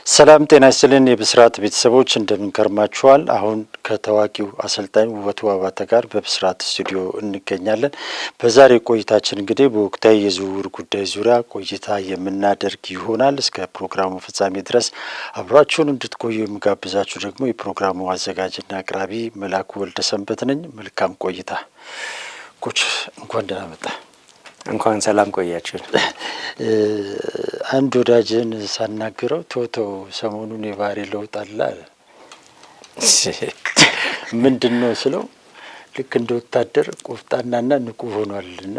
ሰላም ጤና ይስጥልን የብስራት ቤተሰቦች እንደምን ከርማችኋል? አሁን ከታዋቂው አሰልጣኝ ውበቱ አባተ ጋር በብስራት ስቱዲዮ እንገኛለን። በዛሬ ቆይታችን እንግዲህ በወቅታዊ የዝውውር ጉዳይ ዙሪያ ቆይታ የምናደርግ ይሆናል። እስከ ፕሮግራሙ ፍጻሜ ድረስ አብራችሁን እንድትቆዩ የምጋብዛችሁ ደግሞ የፕሮግራሙ አዘጋጅና አቅራቢ መላኩ ወልደሰንበት ነኝ። መልካም ቆይታ። ኮች እንኳን ደህና መጣ። እንኳን ሰላም ቆያችሁ። አንድ ወዳጅን ሳናግረው ቶቶ ሰሞኑን የባህሪ ለውጥ አለ አለ። ምንድን ነው ስለው ልክ እንደ ወታደር ቆፍጣናና ንቁ ሆኗልና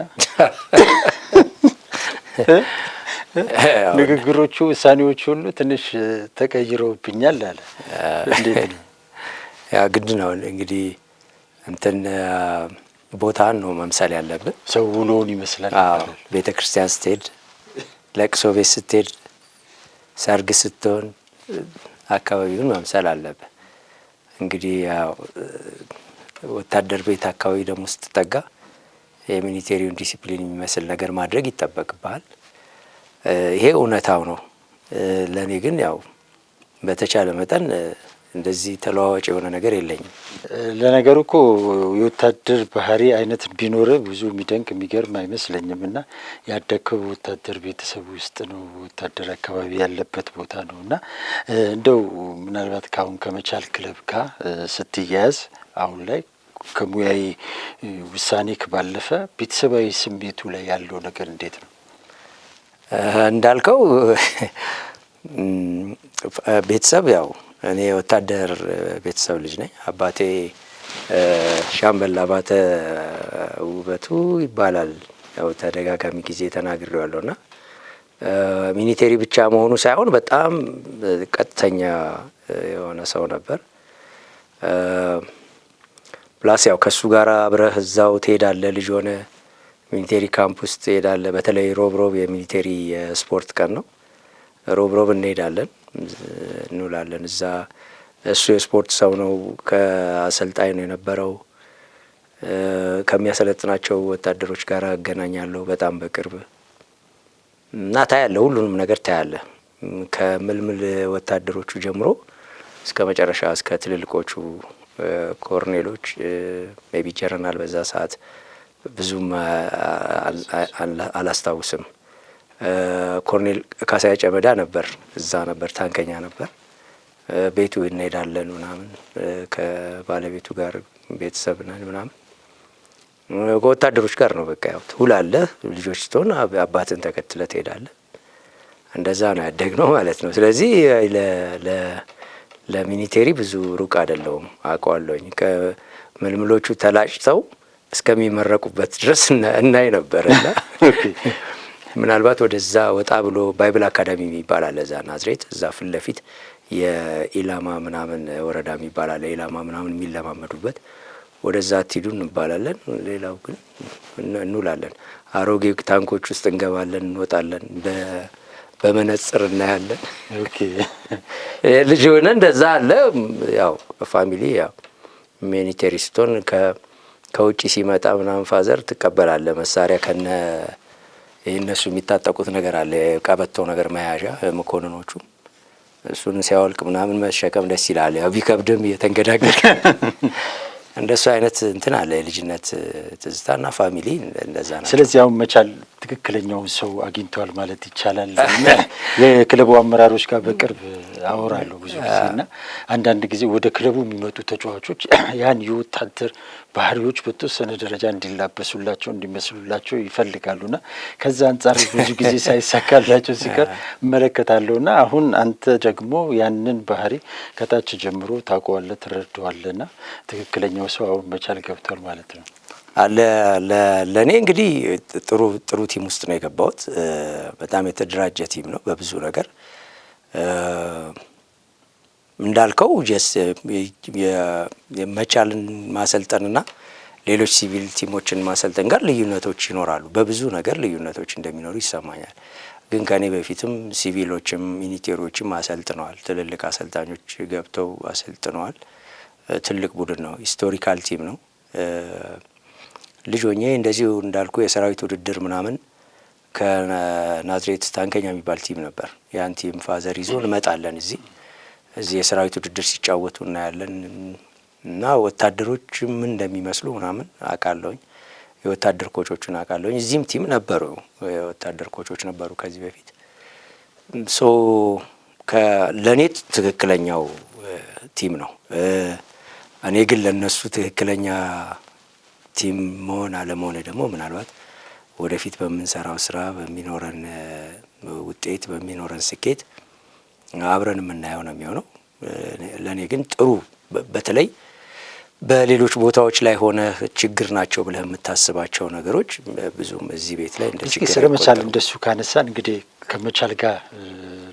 ንግግሮቹ፣ ውሳኔዎቹ ሁሉ ትንሽ ተቀይረውብኛል አለ። እንዴት ነው? ያ ግድ ነው እንግዲህ እንትን ቦታን ነው መምሰል ያለብን። ሰው ውሎውን ይመስላል። ቤተ ክርስቲያን ስትሄድ፣ ለቅሶ ቤት ስትሄድ፣ ሰርግ ስትሆን አካባቢውን መምሰል አለብን። እንግዲህ ያው ወታደር ቤት አካባቢ ደግሞ ስትጠጋ የሚሊቴሪውን ዲሲፕሊን የሚመስል ነገር ማድረግ ይጠበቅብሃል። ይሄ እውነታው ነው። ለእኔ ግን ያው በተቻለ መጠን እንደዚህ ተለዋዋጭ የሆነ ነገር የለኝም። ለነገሩ እኮ የወታደር ባህሪ አይነት ቢኖር ብዙ የሚደንቅ የሚገርም አይመስለኝም። እና ያደግከው ወታደር ቤተሰብ ውስጥ ነው፣ ወታደር አካባቢ ያለበት ቦታ ነው። እና እንደው ምናልባት ከአሁን ከመቻል ክለብ ጋር ስትያያዝ አሁን ላይ ከሙያዊ ውሳኔክ ባለፈ ቤተሰባዊ ስሜቱ ላይ ያለው ነገር እንዴት ነው? እንዳልከው ቤተሰብ ያው እኔ ወታደር ቤተሰብ ልጅ ነኝ። አባቴ ሻምበል አባተ ውበቱ ይባላል። ያው ተደጋጋሚ ጊዜ ተናግሬዋለሁ። እና ሚሊቴሪ ብቻ መሆኑ ሳይሆን በጣም ቀጥተኛ የሆነ ሰው ነበር። ፕላስ ያው ከሱ ጋር አብረህ እዛው ትሄዳለህ። ልጅ ሆነ ሚሊቴሪ ካምፕ ውስጥ ትሄዳለህ። በተለይ ሮብ የሚሊቴሪ የስፖርት ቀን ነው። ሮብ እንሄዳለን፣ እንውላለን እዛ። እሱ የስፖርት ሰው ነው። ከአሰልጣኝ ነው የነበረው። ከሚያሰለጥናቸው ወታደሮች ጋር አገናኛለሁ በጣም በቅርብ እና ታያለህ፣ ሁሉንም ነገር ታያለህ። ከምልምል ወታደሮቹ ጀምሮ እስከ መጨረሻ እስከ ትልልቆቹ ኮርኔሎች፣ ሜቢ ጀነራል በዛ ሰዓት ብዙም አላስታውስም። ኮርኔል ካሳዬ ጨመዳ ነበር፣ እዛ ነበር፣ ታንከኛ ነበር። ቤቱ እንሄዳለን ምናምን፣ ከባለቤቱ ጋር ቤተሰብ ነን ምናምን። ከወታደሮች ጋር ነው በቃ ያው ትውላለህ። ልጆች ስትሆን አባትን ተከትለ ትሄዳለህ። እንደዛ ነው ያደግነው ማለት ነው። ስለዚህ ለሚሊቴሪ ብዙ ሩቅ አይደለሁም፣ አውቀዋለሁኝ። ከምልምሎቹ ተላጭተው እስከሚመረቁበት ድረስ እናይ ነበርና ምናልባት ወደዛ ወጣ ብሎ ባይብል አካዳሚ የሚባል አለ እዛ ናዝሬት። እዛ ፊት ለፊት የኢላማ ምናምን ወረዳ የሚባል አለ። ኢላማ ምናምን የሚለማመዱበት ወደዛ አትሂዱ እንባላለን። ሌላው ግን እንውላለን። አሮጌ ታንኮች ውስጥ እንገባለን፣ እንወጣለን፣ በመነጽር እናያለን። ልጅ ሆነ እንደዛ አለ። ያው ፋሚሊ ያው ሚሊቴሪ ስትሆን ከውጭ ሲመጣ ምናምን ፋዘር ትቀበላለህ መሳሪያ ከነ እነሱ የሚታጠቁት ነገር አለ፣ ቀበቶ ነገር መያዣ መኮንኖቹ። እሱን ሲያወልቅ ምናምን መሸከም ደስ ይላል። ያው ቢከብድም እየተንገዳገድ እንደሱ አይነት እንትን አለ የልጅነት ትዝታና ፋሚሊ እንደዛ ነው። ስለዚህ አሁን መቻል ትክክለኛውን ሰው አግኝተዋል ማለት ይቻላል። የክለቡ አመራሮች ጋር በቅርብ አወራለሁ ብዙ ጊዜና አንዳንድ ጊዜ ወደ ክለቡ የሚመጡ ተጫዋቾች ያን የወታደር ባህሪዎች በተወሰነ ደረጃ እንዲላበሱላቸው እንዲመስሉላቸው ይፈልጋሉና ከዛ አንጻር ብዙ ጊዜ ሳይሳካላቸው ሲቀር እመለከታለሁና አሁን አንተ ደግሞ ያንን ባህሪ ከታች ጀምሮ ታውቀዋለህ፣ ትረዳዋለህና ትክክለኛው ሰው አሁን መቻል ገብቷል ማለት ነው። ለእኔ እንግዲህ ጥሩ ቲም ውስጥ ነው የገባሁት። በጣም የተደራጀ ቲም ነው በብዙ ነገር። እንዳልከው የመቻልን ማሰልጠንና ሌሎች ሲቪል ቲሞችን ማሰልጠን ጋር ልዩነቶች ይኖራሉ። በብዙ ነገር ልዩነቶች እንደሚኖሩ ይሰማኛል። ግን ከኔ በፊትም ሲቪሎችም ሚሊቴሪዎችም አሰልጥነዋል። ትልልቅ አሰልጣኞች ገብተው አሰልጥነዋል። ትልቅ ቡድን ነው፣ ሂስቶሪካል ቲም ነው። ልጅ ሆኜ እንደዚሁ እንዳልኩ የሰራዊት ውድድር ምናምን ከናዝሬት ታንከኛ የሚባል ቲም ነበር። ያን ቲም ፋዘር ይዞ እንመጣለን። እዚህ የሰራዊት ውድድር ሲጫወቱ እናያለን እና ወታደሮች ምን እንደሚመስሉ ምናምን አውቃለሁኝ። የወታደር ኮቾቹን አውቃለሁኝ። እዚህም ቲም ነበሩ፣ የወታደር ኮቾች ነበሩ ከዚህ በፊት። ለእኔ ትክክለኛው ቲም ነው። እኔ ግን ለነሱ ትክክለኛ ቲም መሆን አለመሆን ደግሞ ምናልባት ወደፊት በምንሰራው ስራ በሚኖረን ውጤት በሚኖረን ስኬት አብረን የምናየው ነው የሚሆነው። ለእኔ ግን ጥሩ በተለይ በሌሎች ቦታዎች ላይ ሆነ ችግር ናቸው ብለህ የምታስባቸው ነገሮች ብዙም እዚህ ቤት ላይ እንደ ችግር ስለ መቻል እንደሱ ካነሳን እንግዲህ ከመቻል ጋር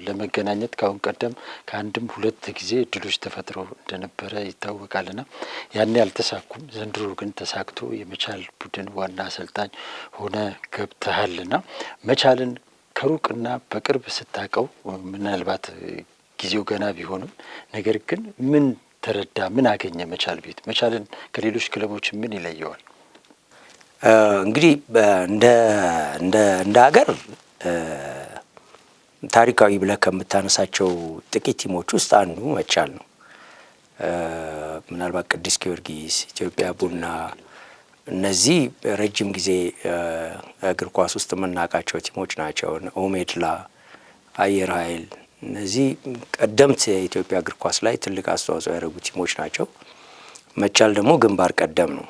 ለመገናኘት ካሁን ቀደም ከአንድም ሁለት ጊዜ እድሎች ተፈጥረው እንደነበረ ይታወቃልና ያኔ አልተሳኩም። ዘንድሮ ግን ተሳክቶ የመቻል ቡድን ዋና አሰልጣኝ ሆነ ገብተሃልና መቻልን ከሩቅና በቅርብ ስታቀው ምናልባት ጊዜው ገና ቢሆንም ነገር ግን ምን ተረዳ? ምን አገኘ? መቻል ቤት መቻልን ከሌሎች ክለቦች ምን ይለየዋል? እንግዲህ እንደ ሀገር ታሪካዊ ብለህ ከምታነሳቸው ጥቂት ቲሞች ውስጥ አንዱ መቻል ነው። ምናልባት ቅዱስ ጊዮርጊስ፣ ኢትዮጵያ ቡና እነዚህ ረጅም ጊዜ እግር ኳስ ውስጥ የምናውቃቸው ቲሞች ናቸው። ኦሜድላ፣ አየር ኃይል እነዚህ ቀደምት የኢትዮጵያ እግር ኳስ ላይ ትልቅ አስተዋጽኦ ያደረጉ ቲሞች ናቸው። መቻል ደግሞ ግንባር ቀደም ነው፣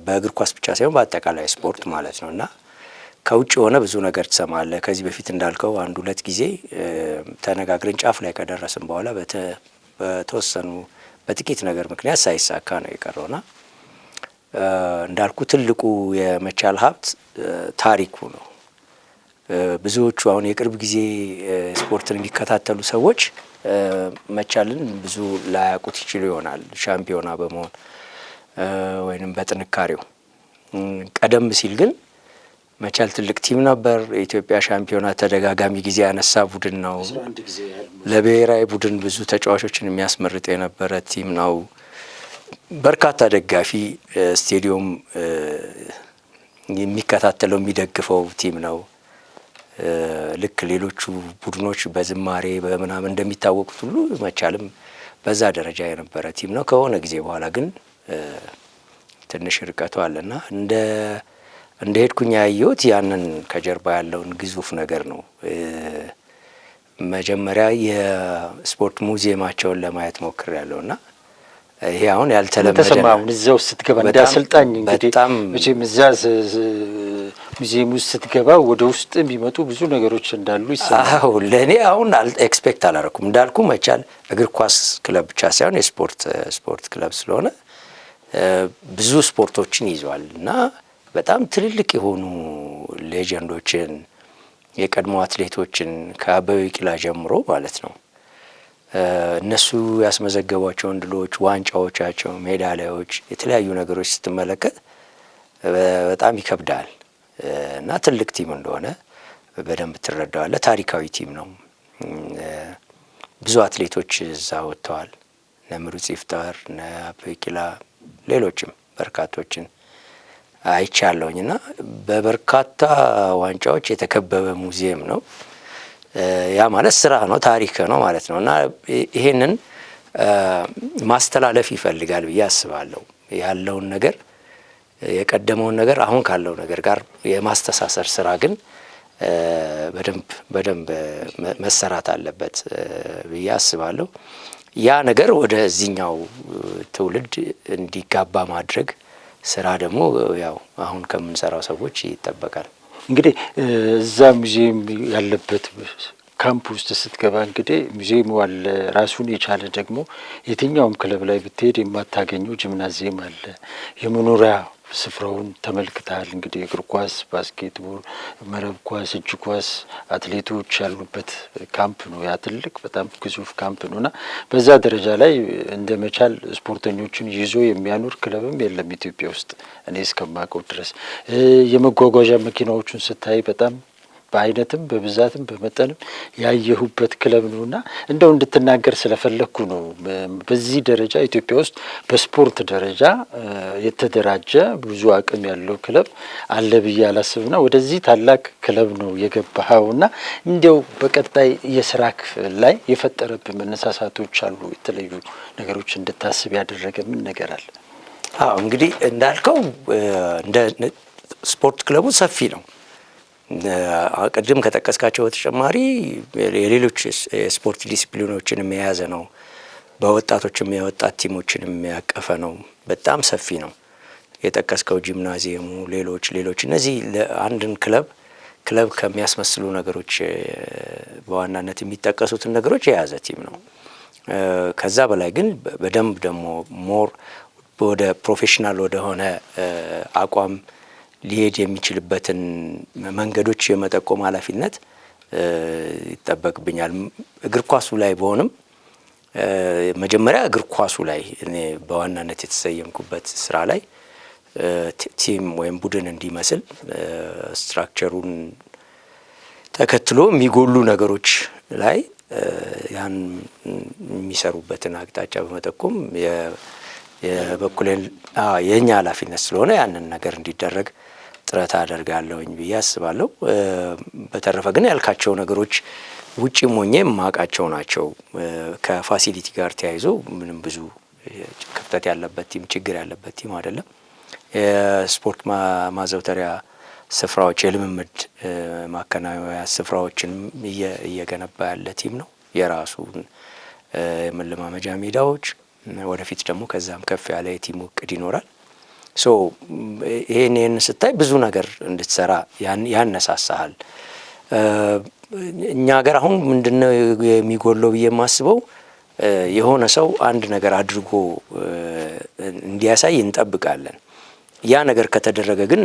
በእግር ኳስ ብቻ ሳይሆን በአጠቃላይ ስፖርት ማለት ነው። እና ከውጭ የሆነ ብዙ ነገር ትሰማለህ። ከዚህ በፊት እንዳልከው አንድ ሁለት ጊዜ ተነጋግረን ጫፍ ላይ ከደረስን በኋላ በተወሰኑ በጥቂት ነገር ምክንያት ሳይሳካ ነው የቀረውና እንዳልኩ ትልቁ የመቻል ሀብት ታሪኩ ነው። ብዙዎቹ አሁን የቅርብ ጊዜ ስፖርትን የሚከታተሉ ሰዎች መቻልን ብዙ ላያውቁት ይችሉ ይሆናል፣ ሻምፒዮና በመሆን ወይንም በጥንካሬው። ቀደም ሲል ግን መቻል ትልቅ ቲም ነበር። የኢትዮጵያ ሻምፒዮና ተደጋጋሚ ጊዜ ያነሳ ቡድን ነው። ለብሔራዊ ቡድን ብዙ ተጫዋቾችን የሚያስመርጥ የነበረ ቲም ነው። በርካታ ደጋፊ ስቴዲዮም የሚከታተለው የሚደግፈው ቲም ነው። ልክ ሌሎቹ ቡድኖች በዝማሬ በምናምን እንደሚታወቁት ሁሉ መቻልም በዛ ደረጃ የነበረ ቲም ነው። ከሆነ ጊዜ በኋላ ግን ትንሽ ርቀቱ አለና እንደ ሄድኩኝ ያየሁት ያንን ከጀርባ ያለውን ግዙፍ ነገር ነው። መጀመሪያ የስፖርት ሙዚየማቸውን ለማየት ሞክሬያለሁና ይሄ አሁን ያልተለመደ ተሰማውን እዛው ስትገባ እንደ አሰልጣኝ እንግዲህ መቼም እዛ ሙዚየም ውስጥ ስትገባ ወደ ውስጥ የሚመጡ ብዙ ነገሮች እንዳሉ ይሰማል። አዎ ለእኔ አሁን ኤክስፔክት አላረኩም። እንዳልኩ መቻል እግር ኳስ ክለብ ብቻ ሳይሆን የስፖርት ክለብ ስለሆነ ብዙ ስፖርቶችን ይዟል እና በጣም ትልልቅ የሆኑ ሌጀንዶችን የቀድሞ አትሌቶችን ከአበበ ቢቂላ ጀምሮ ማለት ነው እነሱ ያስመዘገቧቸውን ድሎች፣ ዋንጫዎቻቸው፣ ሜዳሊያዎች፣ የተለያዩ ነገሮች ስትመለከት በጣም ይከብዳል እና ትልቅ ቲም እንደሆነ በደንብ ትረዳዋለህ። ታሪካዊ ቲም ነው። ብዙ አትሌቶች እዛ ወጥተዋል። እነ ምሩጽ ይፍጠር፣ እነ አበበ ቢቂላ፣ ሌሎችም በርካቶችን አይቻለሁኝ እና በበርካታ ዋንጫዎች የተከበበ ሙዚየም ነው። ያ ማለት ስራ ነው፣ ታሪክ ነው ማለት ነው እና ይሄንን ማስተላለፍ ይፈልጋል ብዬ አስባለሁ። ያለውን ነገር የቀደመውን ነገር አሁን ካለው ነገር ጋር የማስተሳሰር ስራ ግን በደንብ መሰራት አለበት ብዬ አስባለሁ። ያ ነገር ወደዚህኛው ትውልድ እንዲጋባ ማድረግ ስራ ደግሞ ያው አሁን ከምንሰራው ሰዎች ይጠበቃል። እንግዲህ እዛ ሙዚየም ያለበት ካምፕ ውስጥ ስትገባ እንግዲህ ሙዚየሙ አለ። ራሱን የቻለ ደግሞ የትኛውም ክለብ ላይ ብትሄድ የማታገኘው ጂምናዚየም አለ። የመኖሪያ ስፍራውን ተመልክተሃል። እንግዲህ እግር ኳስ፣ ባስኬትቦል፣ መረብ ኳስ፣ እጅ ኳስ አትሌቶች ያሉበት ካምፕ ነው። ያ ትልቅ በጣም ግዙፍ ካምፕ ነውና በዛ ደረጃ ላይ እንደ መቻል ስፖርተኞችን ይዞ የሚያኖር ክለብም የለም ኢትዮጵያ ውስጥ እኔ እስከማውቀው ድረስ። የመጓጓዣ መኪናዎቹን ስታይ በጣም በአይነትም በብዛትም በመጠንም ያየሁበት ክለብ ነውና እንደው እንድትናገር ስለፈለኩ ነው። በዚህ ደረጃ ኢትዮጵያ ውስጥ በስፖርት ደረጃ የተደራጀ ብዙ አቅም ያለው ክለብ አለ ብዬ አላስብና ወደዚህ ታላቅ ክለብ ነው የገባኸውና እንደው በቀጣይ የስራ ክፍል ላይ የፈጠረብህ መነሳሳቶች አሉ? የተለዩ ነገሮች እንድታስብ ያደረገ ምን ነገር አለ? አዎ እንግዲህ እንዳልከው እንደ ስፖርት ክለቡ ሰፊ ነው። ቅድም ከጠቀስካቸው በተጨማሪ የሌሎች የስፖርት ዲሲፕሊኖችንም የያዘ ነው። በወጣቶችም የወጣት ቲሞችንም ያቀፈ ነው። በጣም ሰፊ ነው። የጠቀስከው ጂምናዚየሙ፣ ሌሎች እነዚህ ለአንድን ክለብ ከሚያስመስሉ ነገሮች በዋናነት የሚጠቀሱትን ነገሮች የያዘ ቲም ነው። ከዛ በላይ ግን በደንብ ደግሞ ሞር ወደ ፕሮፌሽናል ወደሆነ አቋም ሊሄድ የሚችልበትን መንገዶች የመጠቆም ኃላፊነት ይጠበቅብኛል። እግር ኳሱ ላይ በሆንም መጀመሪያ እግር ኳሱ ላይ እኔ በዋናነት የተሰየምኩበት ስራ ላይ ቲም ወይም ቡድን እንዲመስል ስትራክቸሩን ተከትሎ የሚጎሉ ነገሮች ላይ ያን የሚሰሩበትን አቅጣጫ በመጠቆም የበኩሌን የኛ ኃላፊነት ስለሆነ ያንን ነገር እንዲደረግ ጥረት አደርጋለሁኝ ብዬ አስባለሁ። በተረፈ ግን ያልካቸው ነገሮች ውጪም ሆኜ የማውቃቸው ናቸው። ከፋሲሊቲ ጋር ተያይዞ ምንም ብዙ ክፍተት ያለበት ቲም ችግር ያለበት ቲም አይደለም። የስፖርት ማዘውተሪያ ስፍራዎች፣ የልምምድ ማከናወያ ስፍራዎችንም እየገነባ ያለ ቲም ነው። የራሱን የመለማመጃ ሜዳዎች፣ ወደፊት ደግሞ ከዛም ከፍ ያለ የቲሙ እቅድ ይኖራል። ሶ ይሄን ስታይ ብዙ ነገር እንድትሰራ ያነሳሳሃል። እኛ ሀገር አሁን ምንድነው የሚጎለው ብዬ የማስበው የሆነ ሰው አንድ ነገር አድርጎ እንዲያሳይ እንጠብቃለን። ያ ነገር ከተደረገ ግን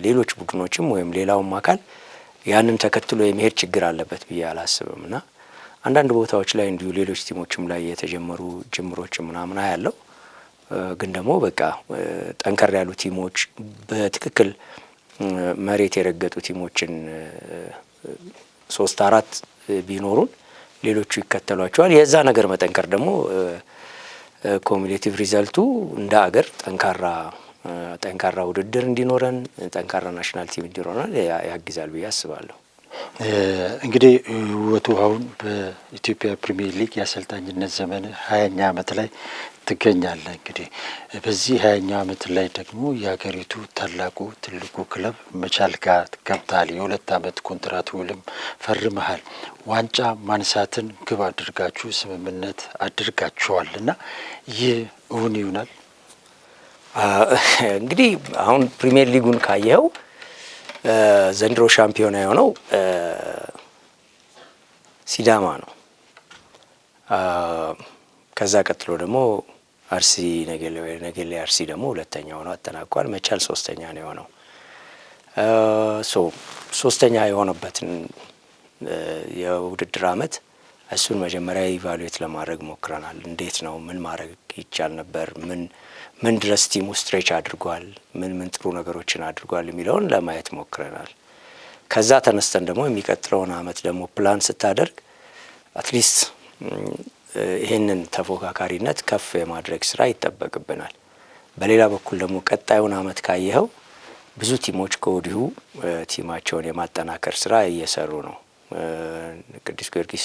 ሌሎች ቡድኖችም ወይም ሌላውም አካል ያንን ተከትሎ የመሄድ ችግር አለበት ብዬ አላስብም እና አንዳንድ ቦታዎች ላይ እንዲሁ ሌሎች ቲሞችም ላይ የተጀመሩ ጅምሮች ምናምን ያለው ግን ደግሞ በቃ ጠንከር ያሉ ቲሞች በትክክል መሬት የረገጡ ቲሞችን 3-4 ቢኖሩን ሌሎቹ ይከተሏቸዋል። የዛ ነገር መጠንከር ደግሞ ኮሚሌቲቭ ሪዛልቱ እንደ አገር ጠንካራ ውድድር እንዲኖረን ጠንካራ ናሽናል ቲም እንዲኖረን ያግዛል ብዬ አስባለሁ። እንግዲህ ውበቱ አሁን በኢትዮጵያ ፕሪሚየር ሊግ የአሰልጣኝነት ዘመን 20ኛ ዓመት ላይ ትገኛለህ። እንግዲህ በዚህ 20ኛ ዓመት ላይ ደግሞ የሀገሪቱ ታላቁ ትልቁ ክለብ መቻል ጋር ገብተሃል። የ2 ዓመት ኮንትራት ውልም ፈርመሃል። ዋንጫ ማንሳትን ግብ አድርጋችሁ ስምምነት አድርጋችኋል እና ይህ እውን ይሆናል? እንግዲህ አሁን ፕሪሚየር ሊጉን ካየኸው ዘንድሮ ሻምፒዮና የሆነው ሲዳማ ነው። ከዛ ቀጥሎ ደግሞ አርሲ ነገሌ አርሲ ደግሞ ሁለተኛ ሆኖ አጠናቋል። መቻል ሶስተኛ ነው የሆነው። ሶስተኛ የሆነበትን የውድድር አመት እሱን መጀመሪያ ኢቫሉዌት ለማድረግ ሞክረናል። እንዴት ነው? ምን ማድረግ ይቻል ነበር? ምን ድረስ ቲሙ ስትሬች አድርጓል? ምን ጥሩ ነገሮችን አድርጓል የሚለውን ለማየት ሞክረናል። ከዛ ተነስተን ደግሞ የሚቀጥለውን አመት ደግሞ ፕላን ስታደርግ አትሊስት ይህንን ተፎካካሪነት ከፍ የማድረግ ስራ ይጠበቅብናል። በሌላ በኩል ደግሞ ቀጣዩን አመት ካየኸው ብዙ ቲሞች ከወዲሁ ቲማቸውን የማጠናከር ስራ እየሰሩ ነው። ቅዱስ ጊዮርጊስ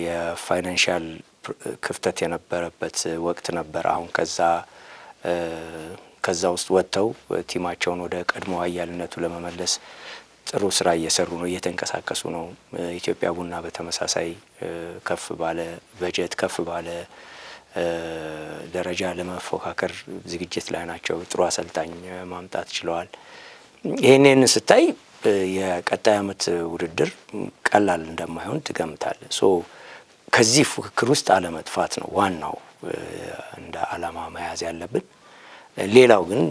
የፋይናንሻል ክፍተት የነበረበት ወቅት ነበር። አሁን ከዛ ውስጥ ወጥተው ቲማቸውን ወደ ቀድሞ ኃያልነቱ ለመመለስ ጥሩ ስራ እየሰሩ ነው፣ እየተንቀሳቀሱ ነው። ኢትዮጵያ ቡና በተመሳሳይ ከፍ ባለ በጀት ከፍ ባለ ደረጃ ለመፎካከር ዝግጅት ላይ ናቸው። ጥሩ አሰልጣኝ ማምጣት ችለዋል። ይሄንን ስታይ የቀጣይ አመት ውድድር ቀላል እንደማይሆን ትገምታለህ። ከዚህ ፉክክር ውስጥ አለመጥፋት ነው ዋናው እንደ አላማ መያዝ ያለብን። ሌላው ግን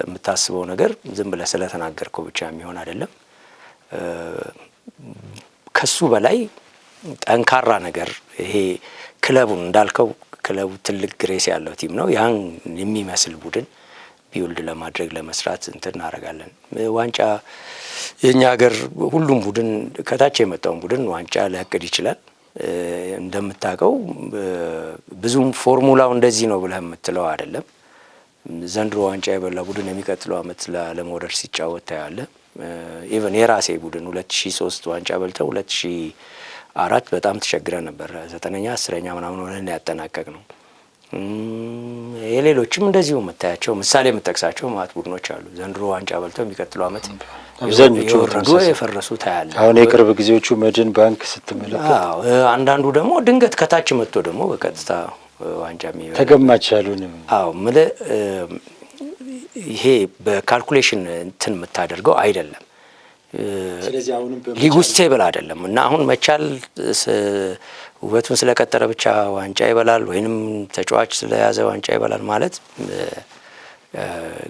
የምታስበው ነገር ዝም ብለህ ስለተናገርከው ብቻ የሚሆን አይደለም። ከሱ በላይ ጠንካራ ነገር ይሄ ክለቡን እንዳልከው ክለቡ ትልቅ ግሬስ ያለው ቲም ነው። ያን የሚመስል ቡድን ቢውልድ ለማድረግ ለመስራት እንትን እናደርጋለን። ዋንጫ የኛ ሀገር ሁሉም ቡድን ከታች የመጣውን ቡድን ዋንጫ ሊያቅድ ይችላል። እንደምታውቀው ብዙም ፎርሙላው እንደዚህ ነው ብለህ የምትለው አይደለም። ዘንድሮ ዋንጫ የበላ ቡድን የሚቀጥለው ዓመት ለመውረድ ሲጫወት ታያለህ። ኢቨን የራሴ ቡድን 2003 ዋንጫ በልተው 2004 በጣም ተቸግረን ነበር። 9ኛ 10ኛ ምናምን ሆነን ያጠናቀቅ ነው። የሌሎችም እንደዚሁ የምታያቸው ምሳሌ የምጠቅሳቸው ማለት ቡድኖች አሉ። ዘንድሮ ዋንጫ በልተው የሚቀጥለው ዓመት አብዛኞቹ ወረዱ የፈረሱ ታያለህ። አሁን የቅርብ ጊዜዎቹ መድን ባንክ ስትመለከት፣ አንዳንዱ ደግሞ ድንገት ከታች መጥቶ ደግሞ በቀጥታ ዋንጫ ተገማች ያሉን። ይሄ በካልኩሌሽን እንትን የምታደርገው አይደለም። ስለዚህ አሁንም ሊጉ ስቴብል አይደለም እና አሁን መቻል ውበቱን ስለቀጠረ ብቻ ዋንጫ ይበላል ወይንም ተጫዋች ስለያዘ ዋንጫ ይበላል ማለት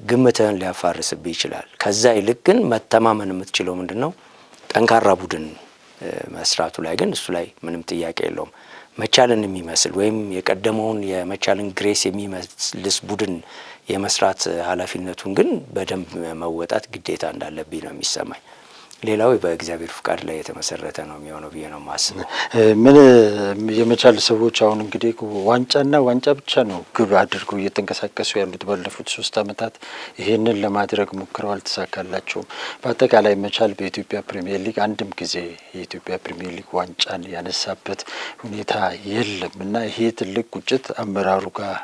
ግምትህን ሊያፋርስብህ ይችላል። ከዛ ይልቅ ግን መተማመን የምትችለው ምንድን ነው? ጠንካራ ቡድን መስራቱ ላይ ግን እሱ ላይ ምንም ጥያቄ የለውም። መቻልን የሚመስል ወይም የቀደመውን የመቻልን ግሬስ የሚመስልስ ቡድን የመስራት ኃላፊነቱን ግን በደንብ መወጣት ግዴታ እንዳለብኝ ነው የሚሰማኝ። ሌላው በእግዚአብሔር ፍቃድ ላይ የተመሰረተ ነው የሚሆነው ብዬ ነው የማስበው። ምን የመቻል ሰዎች አሁን እንግዲህ ዋንጫና ዋንጫ ብቻ ነው ግብ አድርገው እየተንቀሳቀሱ ያሉት። ባለፉት 3 ዓመታት ይሄንን ለማድረግ ሞክረው አልተሳካላቸውም። በአጠቃላይ መቻል በኢትዮጵያ ፕሪሚየር ሊግ አንድም ጊዜ የኢትዮጵያ ፕሪሚየር ሊግ ዋንጫን ያነሳበት ሁኔታ የለም እና ይሄ ትልቅ ቁጭት አመራሩ ጋር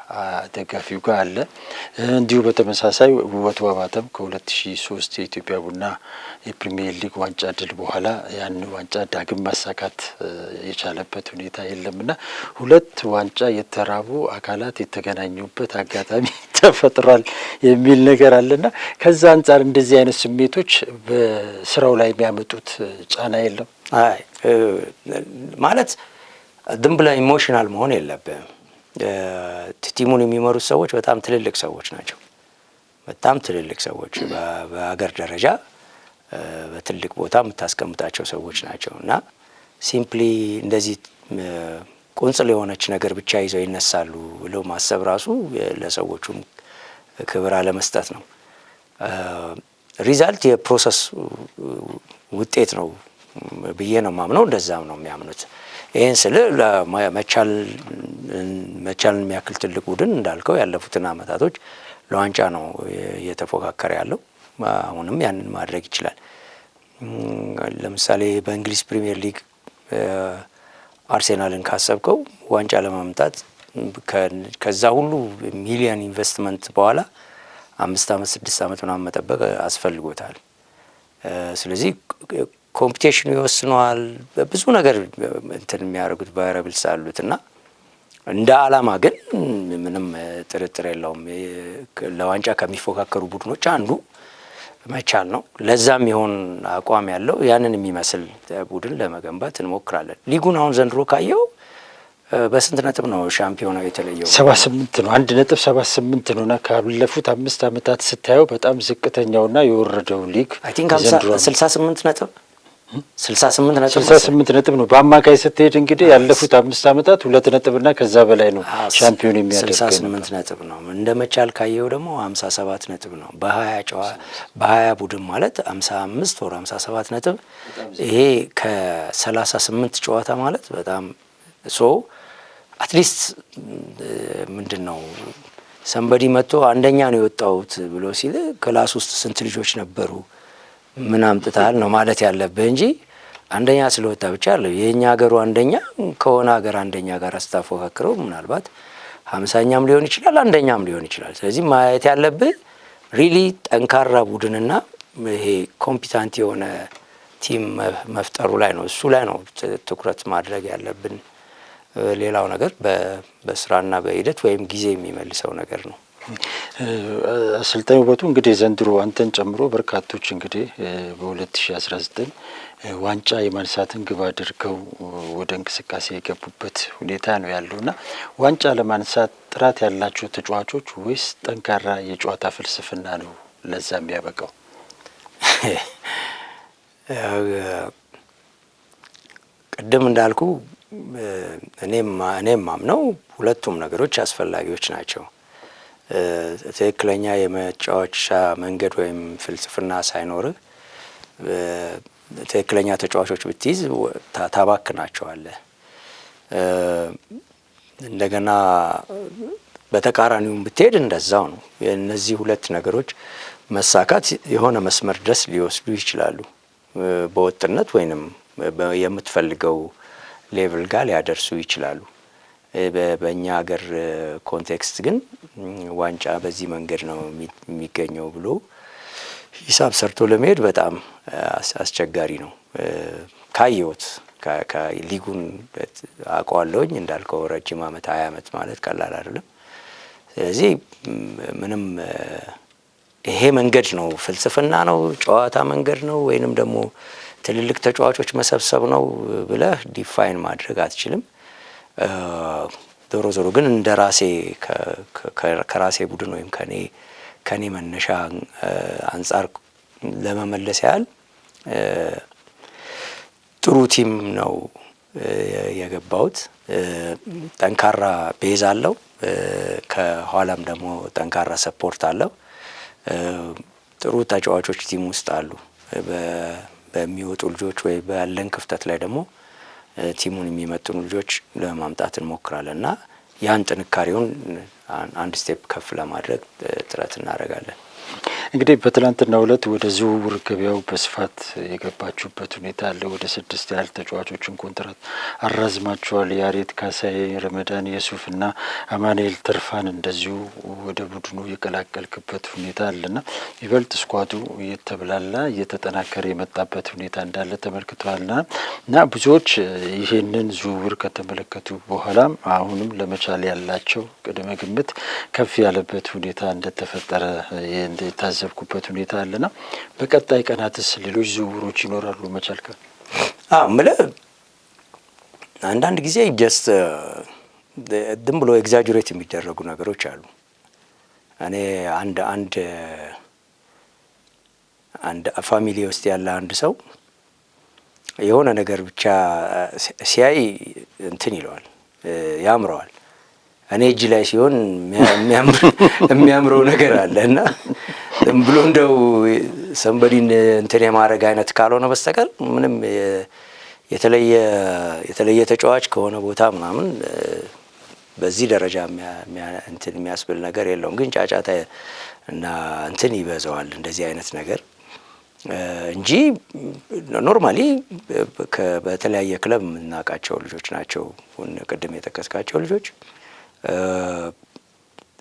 ደጋፊው ጋር አለ። እንዲሁ በተመሳሳይ ውበቱ አባተም ከ2003 የኢትዮጵያ ቡና የፕሪሚየር ሊግ ዋንጫ ድል በኋላ ያን ዋንጫ ዳግም ማሳካት የቻለበት ሁኔታ የለምና 2 ዋንጫ የተራቡ አካላት የተገናኙበት አጋጣሚ ተፈጥሯል የሚል ነገር አለና ከዛ አንጻር እንደዚህ አይነት ስሜቶች በስራው ላይ የሚያመጡት ጫና የለም? አይ ማለት ዝም ብለህ ኢሞሽናል መሆን የለብህም። ቲሙን የሚመሩት ሰዎች በጣም ትልልቅ ሰዎች ናቸው። በጣም ትልልቅ ሰዎች በሀገር ደረጃ በትልቅ ቦታ የምታስቀምጣቸው ሰዎች ናቸው እና ሲምፕሊ እንደዚህ ቁንጽል የሆነች ነገር ብቻ ይዘው ይነሳሉ ብለው ማሰብ ራሱ ለሰዎቹም ክብር አለመስጠት ነው። ሪዛልት የፕሮሰስ ውጤት ነው ብዬ ነው ማምነው። እንደዛም ነው የሚያምኑት። ይህን ስል መቻልን የሚያክል ትልቅ ቡድን እንዳልከው ያለፉትን ዓመታቶች ለዋንጫ ነው እየተፎካከረ ያለው። አሁንም ያንን ማድረግ ይችላል። ለምሳሌ በእንግሊዝ ፕሪሚየር ሊግ አርሴናልን ካሰብከው ዋንጫ ለማምጣት ከዛ ሁሉ ሚሊዮን ኢንቨስትመንት በኋላ 5 ዓመት 6 ዓመት ምናምን መጠበቅ አስፈልጎታል። ስለዚህ ኮምፒቴሽኑ ይወስነዋል። ብዙ ነገር እንትን የሚያደርጉት ቫሪያብልስ አሉት እና እንደ ዓላማ ግን ምንም ጥርጥር የለውም ለዋንጫ ከሚፎካከሩ ቡድኖች አንዱ መቻል ነው። ለዛም ይሆን አቋም ያለው ያንን የሚመስል ቡድን ለመገንባት እንሞክራለን። ሊጉን አሁን ዘንድሮ ካየው በስንት ነጥብ ነው ሻምፒዮናው የተለየው? 78 ነው። 1.78 ነውና ካለፉት 5 ዓመታት ስታየው በጣም ዝቅተኛውና የወረደው ሊግ አይ ቲንክ 68 ነጥብ 68 ነጥብ ነው። በአማካይ ስትሄድ እንግዲህ ያለፉት 5 ዓመታት 2 ነጥብና ከዛ በላይ ነው ሻምፒዮን የሚያደርገው። 68 ነጥብ ነው። እንደ መቻል ካየው ደግሞ 57 ነጥብ ነው። በ20 ቡድን ማለት 55 ወር 57 ነጥብ። ይሄ ከ38 ጨዋታ ማለት በጣም አትሊስት ምንድን ነው ሰንበዲ መጥቶ አንደኛ ነው የወጣሁት ብሎ ሲል ክላስ ውስጥ ስንት ልጆች ነበሩ ምን አምጥታል ነው ማለት ያለብህ እንጂ አንደኛ ስለወጣ ብቻ አለ። የኛ ሀገሩ አንደኛ ከሆነ ሀገር አንደኛ ጋር አስተፎካክረው ምናልባት 50ኛም ሊሆን ይችላል አንደኛም ሊሆን ይችላል። ስለዚህ ማየት ያለብህ ሪሊ ጠንካራ ቡድንና ይሄ ኮምፒታንት የሆነ ቲም መፍጠሩ ላይ ነው። እሱ ላይ ነው ትኩረት ማድረግ ያለብን። ሌላው ነገር በስራና በሂደት ወይም ጊዜ የሚመልሰው ነገር ነው። አሰልጣኝ ውበቱ እንግዲህ ዘንድሮ አንተን ጨምሮ በርካቶች እንግዲህ በ2019 ዋንጫ የማንሳትን ግብ አድርገው ወደ እንቅስቃሴ የገቡበት ሁኔታ ነው ያለውና ዋንጫ ለማንሳት ጥራት ያላቸው ተጫዋቾች ወይስ ጠንካራ የጨዋታ ፍልስፍና ነው ለዛ የሚያበቃው? ቅድም እንዳልኩ እኔም ማምነው ሁለቱም ነገሮች አስፈላጊዎች ናቸው። ትክክለኛ የመጫወቻ መንገድ ወይም ፍልስፍና ሳይኖርህ ትክክለኛ ተጫዋቾች ብትይዝ ታባክናቸዋለህ። እንደገና በተቃራኒውም ብትሄድ እንደዛው ነው። የእነዚህ ሁለት ነገሮች መሳካት የሆነ መስመር ድረስ ሊወስዱ ይችላሉ። በወጥነት ወይንም የምትፈልገው ሌቭል ጋር ሊያደርሱ ይችላሉ። በእኛ ሀገር ኮንቴክስት ግን ዋንጫ በዚህ መንገድ ነው የሚገኘው ብሎ ሂሳብ ሰርቶ ለመሄድ በጣም አስቸጋሪ ነው። ካየሁት ሊጉን አውቀዋለሁኝ እንዳልከው ረጅም ዓመት 20 ዓመት ማለት ቀላል አይደለም። ስለዚህ ምንም ይሄ መንገድ ነው ፍልስፍና ነው ጨዋታ መንገድ ነው ወይንም ደግሞ ትልልቅ ተጫዋቾች መሰብሰብ ነው ብለህ ዲፋይን ማድረግ አትችልም። ዞሮ ዞሮ ግን እንደ ራሴ ከራሴ ቡድን ወይም ከኔ መነሻ አንጻር ለመመለስ ያህል ጥሩ ቲም ነው የገባሁት። ጠንካራ ቤዝ አለው፣ ከኋላም ደግሞ ጠንካራ ሰፖርት አለው። ጥሩ ተጫዋቾች ቲም ውስጥ አሉ። በሚወጡ ልጆች ወይ ባለን ክፍተት ላይ ደግሞ ቲሙን የሚመጥኑ ልጆች ለማምጣት እንሞክራለን እና ያን ጥንካሬውን አንድ ስቴፕ ከፍ ለማድረግ ጥረት እናደርጋለን። እንግዲህ በትላንትናው ዕለት ወደ ዝውውር ገበያው በስፋት የገባችሁበት ሁኔታ አለ። ወደ 6 ያህል ተጫዋቾችን ኮንትራት አራዝማቸዋል። ያሬት ካሳዬ፣ ረመዳን የሱፍና አማኑኤል ተርፋን እንደዚሁ ወደ ቡድኑ የቀላቀልክበት ሁኔታ አለና ይበልጥ ስኳዱ እየተብላላ እየተጠናከረ የመጣበት ሁኔታ እንዳለ ተመልክተዋልና እና ብዙዎች ይህንን ዝውውር ከተመለከቱ በኋላም አሁንም ለመቻል ያላቸው ቅድመ ግምት ከፍ ያለበት ሁኔታ እንደተፈጠረ የታዘብኩበት ሁኔታ አለና በቀጣይ ቀናትስ ሌሎች ዝውውሮች ይኖራሉ መቻል ከ ምለ አንዳንድ ጊዜ ጀስት ድም ብሎ ኤግዛጀሬት የሚደረጉ ነገሮች አሉ። እኔ አንድ ፋሚሊ ውስጥ ያለ አንድ ሰው የሆነ ነገር ብቻ ሲያይ እንትን ይለዋል፣ ያምረዋል። እኔ እጅ ላይ ሲሆን የሚያምረው ነገር አለ እና ብሎ እንደው ሰንበዲን እንትን የማድረግ አይነት ካልሆነ በስተቀር ምንም የተለየ ተጫዋች ከሆነ ቦታ ምናምን በዚህ ደረጃ እንትን የሚያስብል ነገር የለውም። ግን ጫጫታ እና እንትን ይበዛዋል እንደዚህ አይነት ነገር እንጂ ኖርማሊ በተለያየ ክለብ የምናውቃቸው ልጆች ናቸው። ቅድም የጠቀስካቸው ልጆች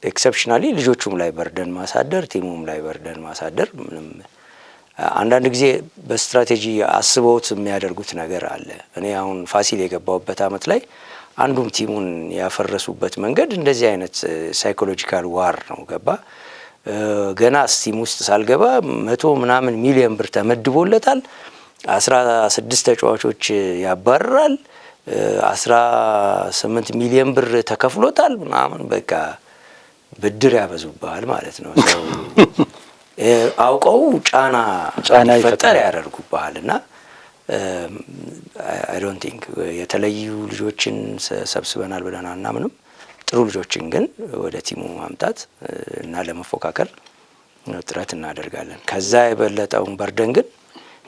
ኤክሰፕሽናሊ ልጆቹም ላይ በርደን ማሳደር ቲሙም ላይ በርደን ማሳደር ምንም አንዳንድ ጊዜ በስትራቴጂ አስበውት የሚያደርጉት ነገር አለ። እኔ አሁን ፋሲል የገባውበት አመት ላይ አንዱም ቲሙን ያፈረሱበት መንገድ እንደዚህ አይነት ሳይኮሎጂካል ዋር ነው። ገባ ገና ቲም ውስጥ ሳልገባ 100 ምናምን ሚሊዮን ብር ተመድቦለታል። 16 ተጫዋቾች ያባረራል። 18 ሚሊዮን ብር ተከፍሎታል ምናምን በቃ ብድር ያበዙብሃል ማለት ነው። ሰው አውቀው ጫና ይፈጠር ያደርጉብሃል እና አይ ዶንት ቲንክ የተለዩ ልጆችን ሰብስበናል ብለን አናምንም። ጥሩ ልጆችን ግን ወደ ቲሙ ማምጣት እና ለመፎካከር ጥረት እናደርጋለን። ከዛ የበለጠውን በርደን ግን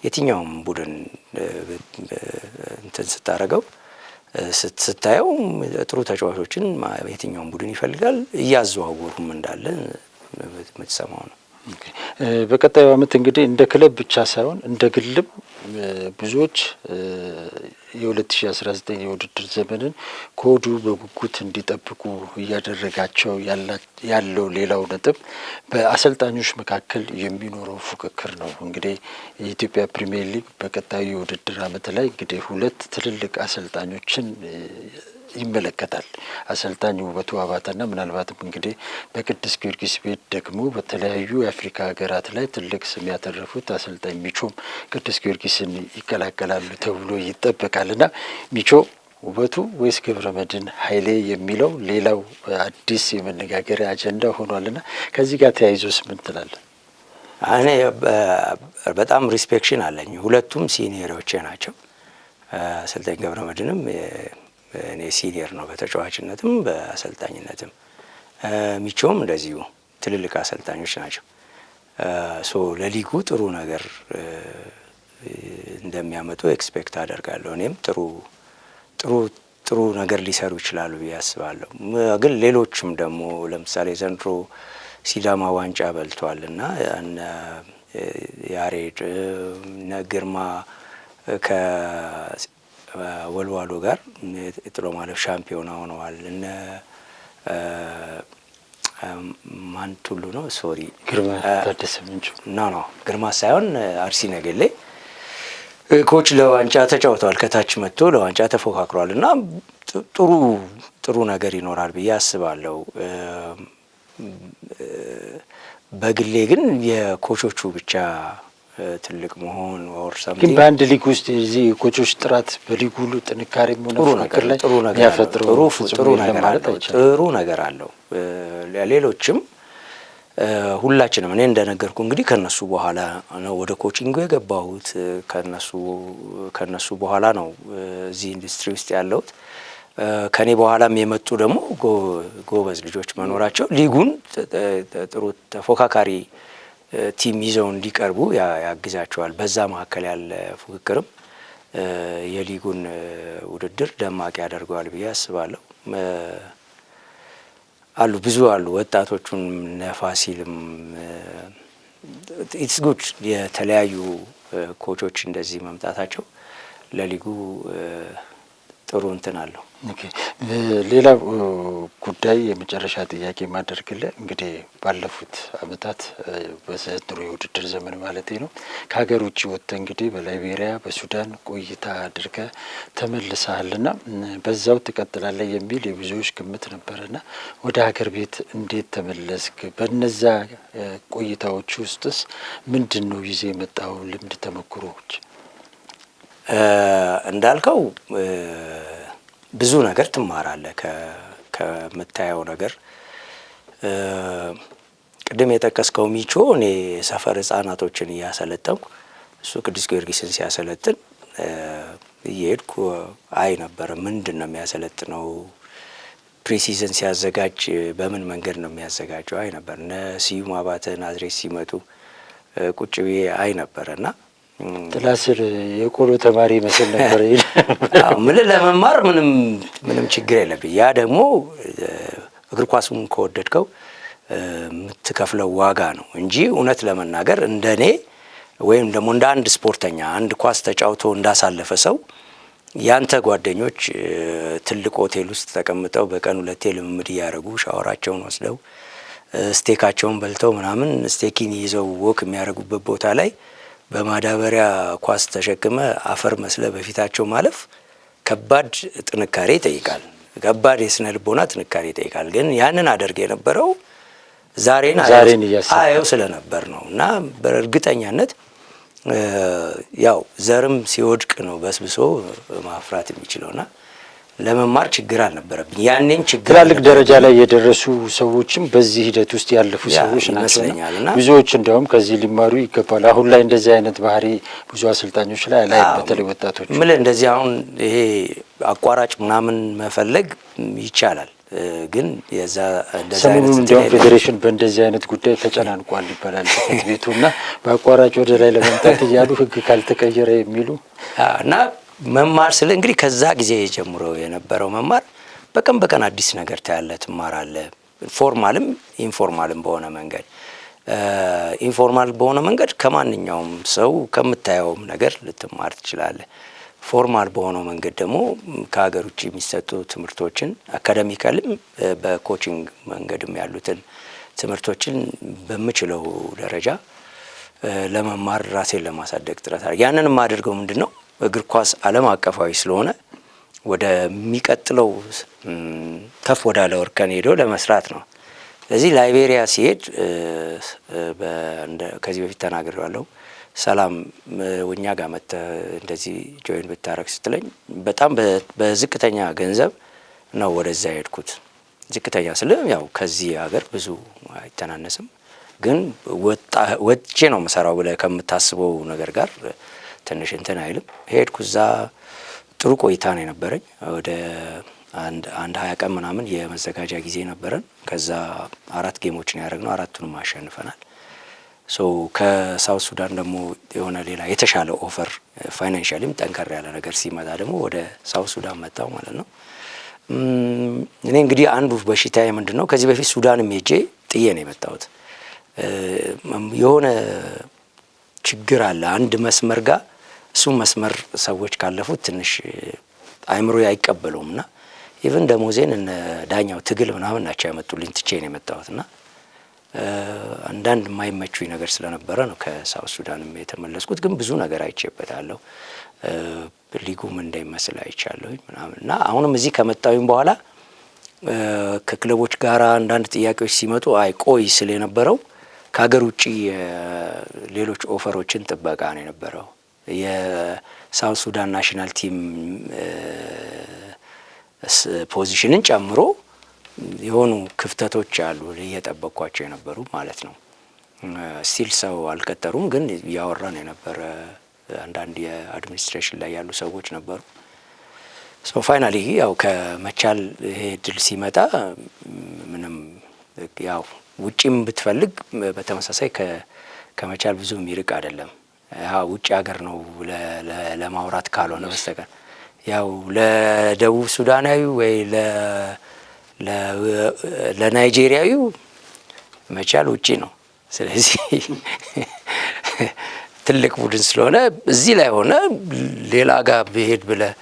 የትኛውም ቡድን እንትን ስታረገው ስታየው ጥሩ ተጫዋቾችን የትኛውም ቡድን ይፈልጋል። እያዘዋወሩም እንዳለ የምትሰማው ነው። በቀጣዩ አመት እንግዲህ እንደ ክለብ ብቻ ሳይሆን እንደ ግልም ብዙዎች የ2019 የውድድር ዘመንን ኮዱ በጉጉት እንዲጠብቁ እያደረጋቸው ያለው ሌላው ነጥብ በአሰልጣኞች መካከል የሚኖረው ፉክክር ነው። እንግዲህ የኢትዮጵያ ፕሪሚየር ሊግ በቀጣዩ የውድድር አመት ላይ እንግዲህ 2 ትልልቅ አሰልጣኞችን ይመለከታል። አሰልጣኝ ውበቱ አባተና ምናልባትም እንግዲህ በቅዱስ ጊዮርጊስ ቤት ደግሞ በተለያዩ የአፍሪካ ሀገራት ላይ ትልቅ ስም ያተረፉት አሰልጣኝ ሚቾም ቅዱስ ጊዮርጊስን ይቀላቀላሉ ተብሎ ይጠበቃልና ሚቾ ውበቱ ወይስ ገብረመድህን ኃይሌ የሚለው ሌላው አዲስ የመነጋገሪያ አጀንዳ ሆኗልና ከዚህ ጋር ተያይዞስ ምን ትላለህ? እኔ በጣም ሪስፔክሽን አለኝ። ሁለቱም ሲኒየሮቼ ናቸው። አሰልጣኝ ገብረመድህንም እኔ ሲኒየር ነው በተጫዋችነትም በአሰልጣኝነትም ሚቾም እንደዚሁ ትልልቅ አሰልጣኞች ናቸው። ሶ ለሊጉ ጥሩ ነገር እንደሚያመጡ ኤክስፔክት አደርጋለሁ። እኔም ጥሩ ነገር ሊሰሩ ይችላሉ ብዬ አስባለሁ። ግን ሌሎችም ደግሞ ለምሳሌ ዘንድሮ ሲዳማ ዋንጫ በልቷል እና ያሬድ እነ ግርማ ከወልዋሎ ጋር የጥሎ ማለፍ ሻምፒዮና ሆነዋል። እነ ማን ቱሉ ነው ሶሪ ግርማ ታደሰ ምንጩ ኖ ግርማ ሳይሆን አርሲ ነገሌ ኮች ለዋንጫ ተጫውተዋል። ከታች መጥቶ ለዋንጫ ተፎካክሯል እና ጥሩ ነገር ይኖራል ብዬ አስባለሁ። በግሌ ግን የኮቾቹ ብቻ ትልቅ መሆን ኦር ሳምቲንግ ግን በአንድ ሊግ ውስጥ እዚህ ኮቾች ጥራት በሊጉ ሁሉ ጥንካሬ ሆነ ፍቅር ላይ ያፈጥረው ጥሩ ነገር አለው። ሌሎችም ሁላችንም እኔ እንደነገርኩ እንግዲህ ከነሱ በኋላ ነው ወደ ኮቺንጉ የገባሁት። ከነሱ በኋላ ነው እዚህ ኢንዱስትሪ ውስጥ ያለሁት። ከኔ በኋላም የመጡ ደግሞ ጎበዝ ልጆች መኖራቸው ሊጉን ጥሩ ተፎካካሪ ቲም ይዘው እንዲቀርቡ ያግዛቸዋል። በዛ መካከል ያለ ፉክክርም የሊጉን ውድድር ደማቂ ያደርገዋል ብዬ አስባለሁ። ብዙ አሉ ወጣቶቹን ነፋሲልም ኢትስ ጉድ የተለያዩ ኮቾች እንደዚህ መምጣታቸው ለሊጉ ጥሩ እንትን አለው። ሌላ ጉዳይ የመጨረሻ ጥያቄ ማደርግልህ እንግዲህ ባለፉት አመታት በዘንድሮ የውድድር ዘመን ማለት ነው ከሀገር ውጭ ወጥተህ እንግዲህ በላይቤሪያ በሱዳን ቆይታ አድርገህ ተመልሰሃልና በዛው ትቀጥላለህ የሚል የብዙዎች ግምት ነበርና ወደ ሀገር ቤት እንዴት ተመለስክ? በነዛ ቆይታዎች ውስጥስ ምንድን ነው ይዘህ የመጣው ልምድ ተሞክሮዎች? እንዳልከው ብዙ ነገር ትማራለህ ከምታየው ነገር። ቅድም የጠቀስከው ሚቾ እኔ ሰፈር ህጻናቶችን እያሰለጠንኩ እሱ ቅዱስ ጊዮርጊስን ሲያሰለጥን እየሄድኩ አይ ነበር። ምንድን ነው የሚያሰለጥነው? ፕሪሲዝን ሲያዘጋጅ በምን መንገድ ነው የሚያዘጋጀው? አይ ነበር። እነ ስዩም አባተ ናዝሬት ሲመጡ ቁጭ ብዬ አይ ነበረና ጥላ ስር የቆሎ ተማሪ መስል ነበር። ምን ለመማር ምንም ችግር የለብኝ። ያ ደግሞ እግር ኳሱን ከወደድከው የምትከፍለው ዋጋ ነው እንጂ እውነት ለመናገር እንደኔ ወይም ደግሞ እንደ አንድ ስፖርተኛ አንድ ኳስ ተጫውቶ እንዳሳለፈ ሰው ያንተ ጓደኞች ትልቅ ሆቴል ውስጥ ተቀምጠው በቀን 2 ልምምድ እያደረጉ ሻወራቸውን ወስደው ስቴካቸውን በልተው ምናምን ስቴኪን ይዘው ወክ የሚያደርጉበት ቦታ ላይ በማዳበሪያ ኳስ ተሸክመ አፈር መስለ በፊታቸው ማለፍ ከባድ ጥንካሬ ይጠይቃል። ከባድ የስነ ልቦና ጥንካሬ ይጠይቃል። ግን ያንን አደርግ የነበረው ዛሬን አየው ስለነበር ነው እና በእርግጠኛነት ያው ዘርም ሲወድቅ ነው በስብሶ ማፍራት የሚችለውና ለመማር ችግር አልነበረብኝ። ያኔም ችግር ትላልቅ ደረጃ ላይ የደረሱ ሰዎችም በዚህ ሂደት ውስጥ ያለፉ ሰዎች ናቸውና ብዙዎች እንዲያውም ከዚህ ሊማሩ ይገባል። አሁን ላይ እንደዚህ አይነት ባህሪ ብዙ አሰልጣኞች ላይ አላይ በተለይ ወጣቶች እንደዚህ አሁን ይሄ አቋራጭ ምናምን መፈለግ ይቻላል። ግን የዛ እንደዛ አይነት እንዲያውም ፌዴሬሽን በእንደዚህ አይነት ጉዳይ ተጨናንቋል ይባላል። ጽሕፈት ቤቱና በአቋራጭ ወደ ላይ ለመምጣት እያሉ ህግ ካልተቀየረ የሚሉ እና መማር ስለ እንግዲህ ከዛ ጊዜ ጀምሮ የነበረው መማር በቀን አዲስ ነገር ታያለህ፣ ትማራለህ። ፎርማልም ኢንፎርማልም በሆነ መንገድ ኢንፎርማል በሆነ መንገድ ከማንኛውም ሰው ከምታየውም ነገር ልትማር ትችላለህ። ፎርማል በሆነው መንገድ ደግሞ ከሀገር ውጭ የሚሰጡ ትምህርቶችን አካዳሚካልም በኮቺንግ መንገድም ያሉትን ትምህርቶችን በምችለው ደረጃ ለመማር ራሴን ለማሳደግ ጥረት አድርጌ ያንን የማደርገው ምንድን ነው እግር ኳስ ዓለም አቀፋዊ ስለሆነ ወደሚቀጥለው ከፍ ወዳለ ወርከን ሄዶ ለመስራት ነው። ስለዚህ ላይቤሪያ ሲሄድ ከዚህ በፊት ተናግሬዋለሁ። ሰላም ወኛ ጋር መጥተህ እንደዚህ ጆይን ብታረግ ስትለኝ በጣም በዝቅተኛ ገንዘብ ነው ወደዛ ሄድኩት። ዝቅተኛ ስለ ያው ከዚህ ሀገር ብዙ አይተናነስም፣ ግን ወጥቼ ነው መሰራው ብለህ ከምታስበው ነገር ጋር ትንሽ እንትን አይልም። ሄድኩ። እዛ ጥሩ ቆይታ ነው የነበረኝ። ወደ አንድ 20 ቀን ምናምን የመዘጋጃ ጊዜ ነበረን። ከዛ 4 ጌሞችን ያደረግነው 4ቱንም አሸንፈናል። ሶ ከሳውት ሱዳን ደግሞ የሆነ ሌላ የተሻለ ኦፈር ፋይናንሻሊም ጠንከር ያለ ነገር ሲመጣ ደግሞ ወደ ሳውት ሱዳን መጣው ማለት ነው። እኔ እንግዲህ አንዱ በሽታዬ ምንድን ነው ከዚህ በፊት ሱዳንም ሄጄ ጥዬ ነው የመጣሁት። የሆነ ችግር አለ አንድ መስመር ጋር እሱ መስመር ሰዎች ካለፉት ትንሽ አይምሮ አይቀበለውም እና ኢቭን ደሞዜን እነ ዳኛው ትግል ምናምን ናቸው ያመጡልኝ ትቼ ነው የመጣሁት እና አንዳንድ የማይመቹኝ ነገር ስለነበረ ነው ከሳውት ሱዳንም የተመለስኩት። ግን ብዙ ነገር አይቼበታለሁ። ሊጉም እንደሚመስል አይቻለሁ ምናምን እና አሁንም እዚህ ከመጣሁኝ በኋላ ከክለቦች ጋር አንዳንድ ጥያቄዎች ሲመጡ ቆይ ስለ የነበረው ከሀገር ውጪ ሌሎች ኦፈሮችን ጥበቃ ነው የነበረው። የሳውት ሱዳን ናሽናል ቲም ፖዚሽንን ጨምሮ የሆኑ ክፍተቶች አሉ እየጠበቅኳቸው የነበሩ ማለት ነው። ስቲል ሰው አልቀጠሩም፣ ግን እያወራን የነበረ አንዳንድ የአድሚኒስትሬሽን ላይ ያሉ ሰዎች ነበሩ። ሶ ፋይናሊ ያው ከመቻል ይሄ ድል ሲመጣ ምንም ያው ውጪም ብትፈልግ በተመሳሳይ ከመቻል ብዙ የሚርቅ አይደለም። ያው ውጪ ሀገር ነው ለማውራት ካልሆነ በስተቀር ያው ለደቡብ ሱዳናዊ ወይ ለናይጄሪያዊ መቻል ውጪ ነው። ስለዚህ ትልቅ ቡድን ስለሆነ እዚህ ላይ ሆነ ሌላ ጋር ብሄድ ብለህ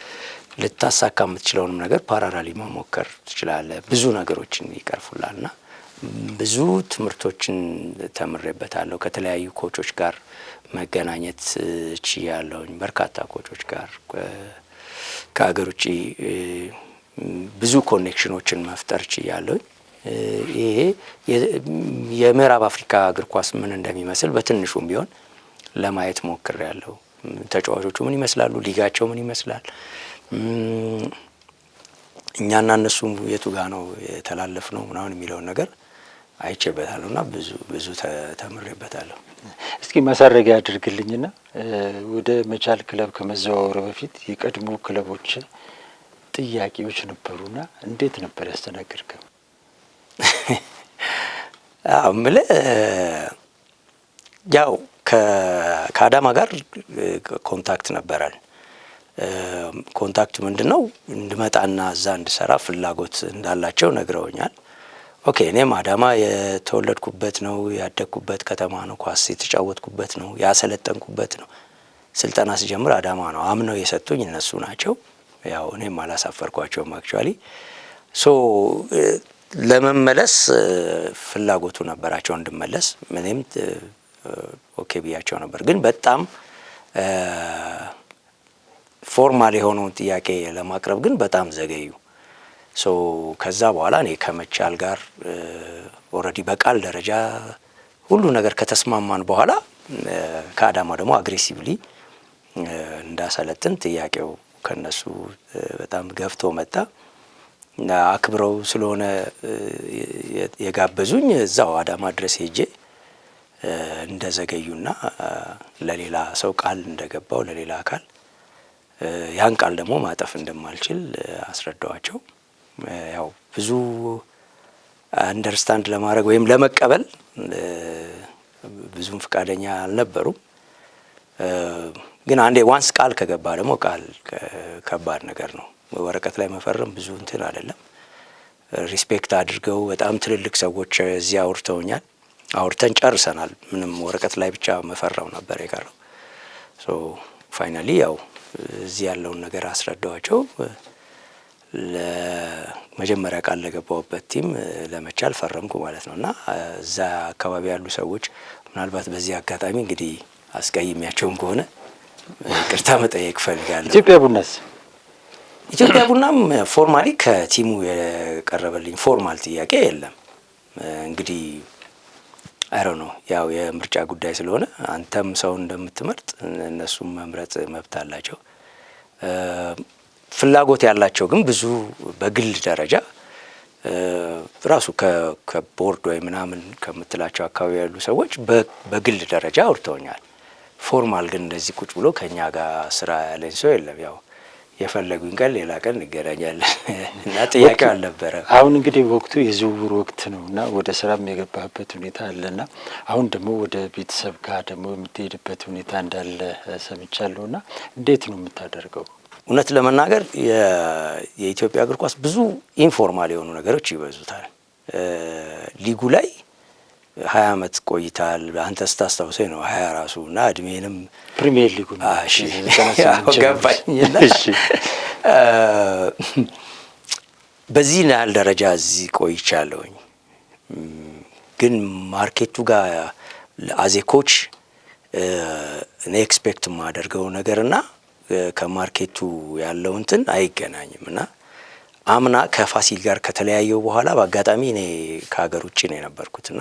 ልታሳካ የምትችለውንም ነገር ፓራራሊ መሞከር ትችላለህ። ብዙ ነገሮችን ይቀርፉላልና ብዙ ትምህርቶችን ተምሬበታለሁ። ከተለያዩ ኮቾች ጋር መገናኘት ችያለሁኝ። በርካታ ኮቾች ጋር ከሀገር ውጪ ብዙ ኮኔክሽኖችን መፍጠር ችያለሁኝ። ይሄ የምዕራብ አፍሪካ እግር ኳስ ምን እንደሚመስል በትንሹም ቢሆን ለማየት ሞክሬያለሁ። ተጫዋቾቹ ምን ይመስላሉ፣ ሊጋቸው ምን ይመስላል፣ እኛና እነሱ የቱ ጋር ነው የተላለፍ ነው ምናምን የሚለውን ነገር አይቼበታለሁ እና ብዙ ተምሬበታለሁ። እስኪ ማሳረጊያ አድርግልኝና ወደ መቻል ክለብ ከመዘዋወሩ በፊት የቀድሞ ክለቦች ጥያቄዎች ነበሩና እንዴት ነበር ያስተናገድከው? ምልህ ያው ከአዳማ ጋር ኮንታክት ነበራል። ኮንታክት ምንድነው እንድመጣና እዛ እንድሰራ ፍላጎት እንዳላቸው ነግረውኛል። ኦኬ እኔም አዳማ የተወለድኩበት ነው፣ ያደግኩበት ከተማ ነው፣ ኳስ የተጫወትኩበት ነው፣ ያሰለጠንኩበት ነው። ስልጠና ስጀምር አዳማ ነው አምነው የሰጡኝ እነሱ ናቸው። ያው እኔም አላሳፈርኳቸውም አክቹአሊ። ሶ ለመመለስ ፍላጎቱ ነበራቸው እንድመለስ። እኔም ኦኬ ብያቸው ነበር። ግን በጣም ፎርማል የሆነውን ጥያቄ ለማቅረብ ግን በጣም ዘገዩ። ሶ ከዛ በኋላ እኔ ከመቻል ጋር ኦልሬዲ በቃል ደረጃ ሁሉ ነገር ከተስማማን በኋላ ከአዳማ ደግሞ አግሬሲቭሊ እንዳሰለጥን ጥያቄው ከነሱ በጣም ገፍቶ መጣ። አክብረው ስለሆነ የጋበዙኝ እዛው አዳማ ድረስ ሄጄ እንደዘገዩና ለሌላ ሰው ቃል እንደገባው ለሌላ አካል ያን ቃል ደግሞ ማጠፍ እንደማልችል አስረዳዋቸው። ያው ብዙ አንደርስታንድ ለማድረግ ወይም ለመቀበል ብዙም ፍቃደኛ አልነበሩም። ግን አንዴ ዋንስ ቃል ከገባ ደግሞ ቃል ከባድ ነገር ነው። ወረቀት ላይ መፈረም ብዙ እንትን አይደለም። ሪስፔክት አድርገው በጣም ትልልቅ ሰዎች እዚህ አውርተውኛል። አውርተን ጨርሰናል። ምንም ወረቀት ላይ ብቻ መፈረም ነበር የቀረው። ሶ ፋይናሊ ያው እዚህ ያለውን ነገር አስረዳዋቸው። ለመጀመሪያ ቃል ለገባውበት ቲም ለመቻል ፈረምኩ ማለት ነው። እና እዛ አካባቢ ያሉ ሰዎች ምናልባት በዚህ አጋጣሚ እንግዲህ አስቀይሜያቸውም ከሆነ ይቅርታ መጠየቅ ፈልጋለሁ። ኢትዮጵያ ቡናም ፎርማሊ ከቲሙ የቀረበልኝ ፎርማል ጥያቄ የለም። እንግዲህ አይሮ ነው ያው የምርጫ ጉዳይ ስለሆነ አንተም ሰው እንደምትመርጥ እነሱም መምረጥ መብት አላቸው። ፍላጎት ያላቸው ግን ብዙ በግል ደረጃ ራሱ ከቦርድ ወይ ምናምን ከምትላቸው አካባቢ ያሉ ሰዎች በግል ደረጃ አውርተውኛል። ፎርማል ግን እንደዚህ ቁጭ ብሎ ከኛ ጋር ስራ ያለኝ ሰው የለም። ያው የፈለጉኝ ቀን ሌላ ቀን እንገናኛለን እና ጥያቄው አልነበረ። አሁን እንግዲህ ወቅቱ የዝውውር ወቅት ነውና ወደ ስራም የገባህበት ሁኔታ አለና አሁን ደግሞ ወደ ቤተሰብ ጋር ደግሞ የምትሄድበት ሁኔታ እንዳለ ሰምቻለሁና እንዴት ነው የምታደርገው? እውነት ለመናገር የኢትዮጵያ እግር ኳስ ብዙ ኢንፎርማል የሆኑ ነገሮች ይበዙታል። ሊጉ ላይ 20 ዓመት ቆይታል። አንተ ስታስታውሰኝ ነው 20 ራሱ እና እድሜንም ፕሪሚየር ሊጉ ነው። እሺ ገባኝና በዚህ ያህል ደረጃ እዚህ ቆይቻለሁኝ። ግን ማርኬቱ ጋር አዜ ኮች እኔ ኤክስፔክት የማደርገው ነገርና ከማርኬቱ ያለው እንትን አይገናኝም እና አምና ከፋሲል ጋር ከተለያየው በኋላ በአጋጣሚ እኔ ከሀገር ውጭ ነው የነበርኩትና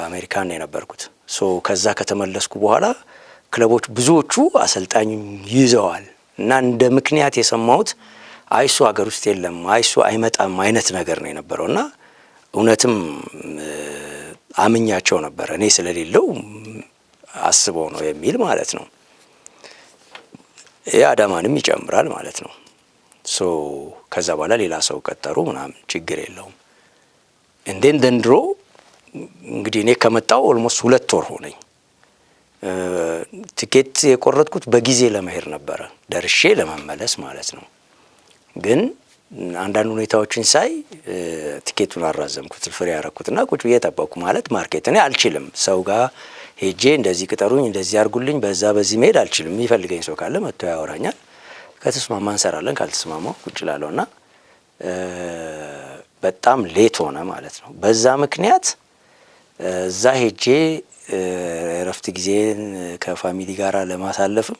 አሜሪካን ነው የነበርኩት። ከዛ ከተመለስኩ በኋላ ክለቦች ብዙዎቹ አሰልጣኝ ይዘዋል እና እንደ ምክንያት የሰማሁት አይሱ ሀገር ውስጥ የለም፣ አይሱ አይመጣም አይነት ነገር ነው የነበረው እና እውነትም አምኛቸው ነበር። እኔ ስለሌለው አስበው ነው የሚል ማለት ነው። የአዳማንም ይጨምራል ማለት ነው። ከዛ በኋላ ሌላ ሰው ቀጠሩ ምናምን ችግር የለውም። እንዴን ዘንድሮ እንግዲህ እኔ ከመጣው ኦልሞስት 2 ወር ሆነኝ። ቲኬት የቆረጥኩት በጊዜ ለመሄድ ነበረ ደርሼ ለመመለስ ማለት ነው። ግን አንዳንድ ሁኔታዎችን ሳይ ቲኬቱን አራዘምኩት፣ ፍሬ ያረኩትና ቁጭ ብዬ ጠበቅኩ። ማለት ማርኬት እኔ አልችልም፣ ሰው ጋር ሄጄ እንደዚህ ቅጠሩኝ እንደዚህ አርጉልኝ በዚህ መሄድ አልችልም። የሚፈልገኝ ሰው ካለ መጥቶ ያወራኛል። ከተስማማ እንሰራለን፣ ካልተስማማው ቁጭ እላለሁና በጣም ሌት ሆነ ማለት ነው። በዛ ምክንያት እዛ ሄጄ እረፍት ጊዜን ከፋሚሊ ጋር ለማሳለፍም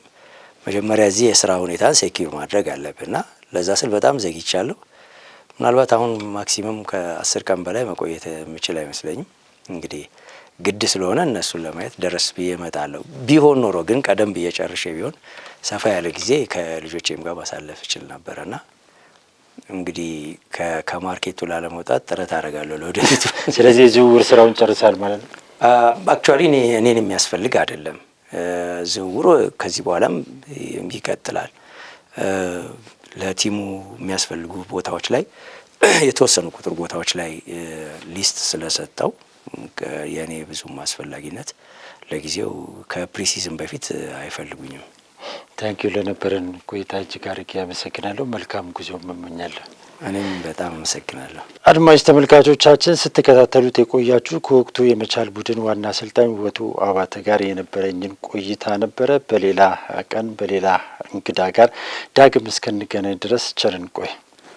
መጀመሪያ እዚህ የስራ ሁኔታን ሴኪዩር ማድረግ አለብንና ለዛ ስል በጣም ዘግይቻለሁ። ምናልባት አሁን ማክሲመም ከ10 ቀን በላይ መቆየት የምችል አይመስለኝም። እንግዲህ ግድ ስለሆነ እነሱን ለማየት ደረስ ብዬ እመጣለሁ። ቢሆን ኖሮ ግን ቀደም ብዬ ጨርሼ ቢሆን ሰፋ ያለ ጊዜ ከልጆቼም ጋር ማሳለፍ እችል ነበርና እንግዲህ ከማርኬቱ ላለመውጣት ጥረት አደርጋለሁ ለወደፊቱ። ስለዚህ የዝውውር ስራውን ጨርሳል ማለት ነው? አክቹአሊ እኔን የሚያስፈልግ አይደለም ዝውውሩ፣ ከዚህ በኋላም ይቀጥላል። ለቲሙ የሚያስፈልጉ ቦታዎች ላይ የተወሰኑ ቁጥር ቦታዎች ላይ ሊስት ስለሰጠው የኔ ብዙም አስፈላጊነት ለጊዜው ከፕሪሲዝን በፊት አይፈልጉኝም። ታንኪዩ ለነበረን ቆይታ እጅግ አድርጌ አመሰግናለሁ። መልካም ጉዞ እመኛለሁ። እኔም በጣም አመሰግናለሁ። አድማጭ ተመልካቾቻችን ስትከታተሉት የቆያችሁ ከወቅቱ የመቻል ቡድን ዋና አሰልጣኝ ውበቱ አባተ ጋር የነበረኝን ቆይታ ነበረ። በሌላ ቀን በሌላ እንግዳ ጋር ዳግም እስከንገናኝ ድረስ ቸር እንቆይ።